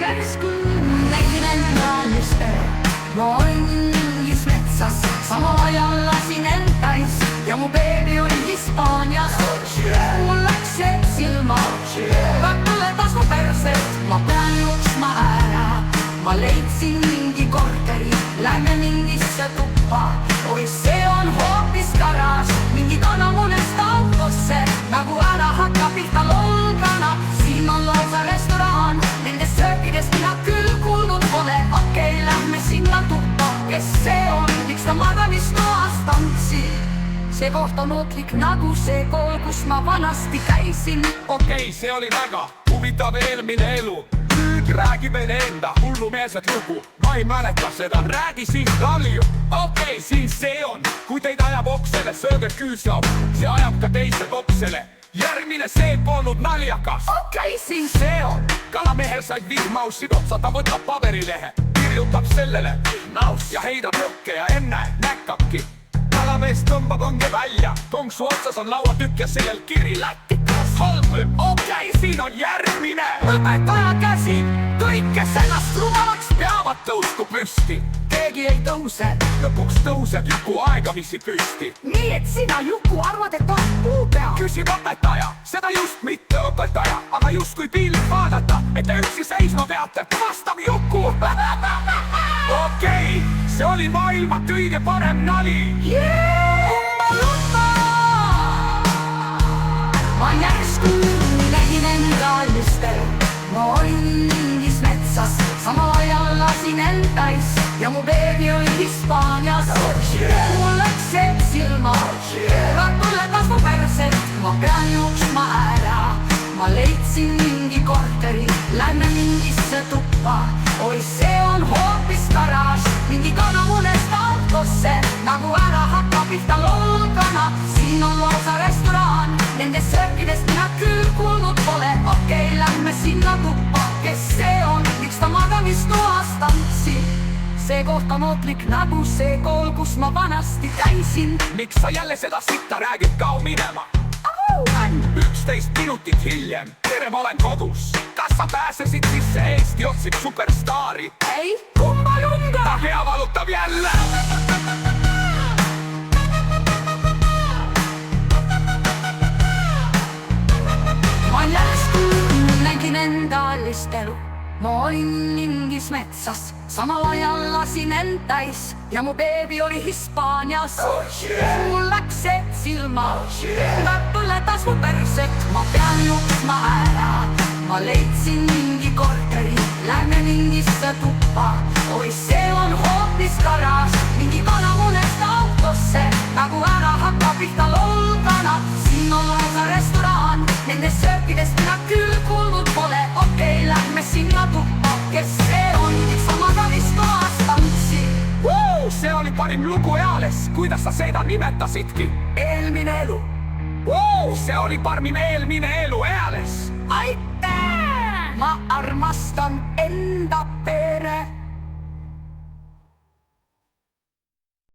järsku nägin endalist ma olin metsas, samal ajal lasin end täis ja mu beebi oli Hispaanias. Mul läks see silma, mulle tasu perset, ma pean jooksma ära. Ma leidsin mingi korteri, lähme mingisse tuppa. Oi, see on hoopis garaaž, mingi kanamunest autosse, nagu ära hakkab pihta lolgana. Siin on lausa restoran, nendest söökidest mina küll kuulnud pole. Okei, lähme sinna tuppa, kes see on, miks ta magamistoas tantsid? See koht on ootlik nagu see kool, kus ma vanasti käisin. Okei, see oli väga huvitav eelmine elu. Nüüd räägime enda hullumeelset lugu. Ma ei mäleta seda, räägi siis kalju. Okei, siin see on, kui teid ajab oksele, sööge küüsav. See ajab ka teise oksele. Järgmine see polnud naljakas. Okei, siin see on. Kalamehel said vihmaussid otsa, ta võtab paberilehe, kirjutab sellele vihmaus ja heidab õkke ja enne näkkabki. Kalamees tõmbab õnge välja, tonksu otsas on lauatükk ja seal kiri Lätikas halb. Okei, siin on järgmine. Õpetaja käsi, kõik, kes ennast rumalaks peavad, tõusku püsti. Keegi ei tõuse, lõpuks tõuseb Juku aegamisi püsti. Nii et sina, Juku, arvad, et on puupea? Küsib õpetaja, seda just mitte õpetaja, aga just kui piinlik vaadata, et te üksi seisma peate, vastab Juku. Okei, see oli maailma kõige parem nali. Ma järsku nägin endalist elu. Ma olin mingis metsas, samal ajal lasin end täis ja mu beebi oli Hispaanias. Mul läks see silma, mulle kasvu perset, ma pean jooksma ära. Ma leidsin mingi korteri, lähme mingisse tuppa. Oi, see on hoopis garaaž, mingi kanamunest autosse, nagu ära hakkab pihta lolgana. Siin on lausa restoran, nendest söökidest mina küll kuulnud pole. Okei, lähme sinna tuppa, kes see on, miks ta magamistoas tantsid? See koht on ootlik nagu see kool, kus ma vanasti käisin. Miks sa jälle seda sitta räägid, kao minema? 11 minutit hiljem, tere, ma olen kodus. Kas sa pääsesid sisse, Eesti otsib superstaari? Ei, kumba lunga? Ta pea valutab jälle. Ma järsku nägin endalist elu. Ma olin mingis metsas, samal ajal lasin end täis ja mu beebi oli Hispaanias. Mul läks see silma, mulle tasu perset, ma pean jooksma ära. Ma leidsin mingi korteri, lähme mingisse tuppa. Oi, see on hoopis garaaž, mingi kanamunest autosse, nagu ära hakkab pihta lolgana. Siin on lausa restoran, nendest söökidest mina küll kuulnud pole. Okei, lähme sinna tuppa, kes see on, miks sa magamistoas tantsid? See oli parim lugu eales, kuidas sa seda nimetasidki? Eelmine elu. See oli parim eelmine elu eales. Aitäh! Ma armastan enda pere.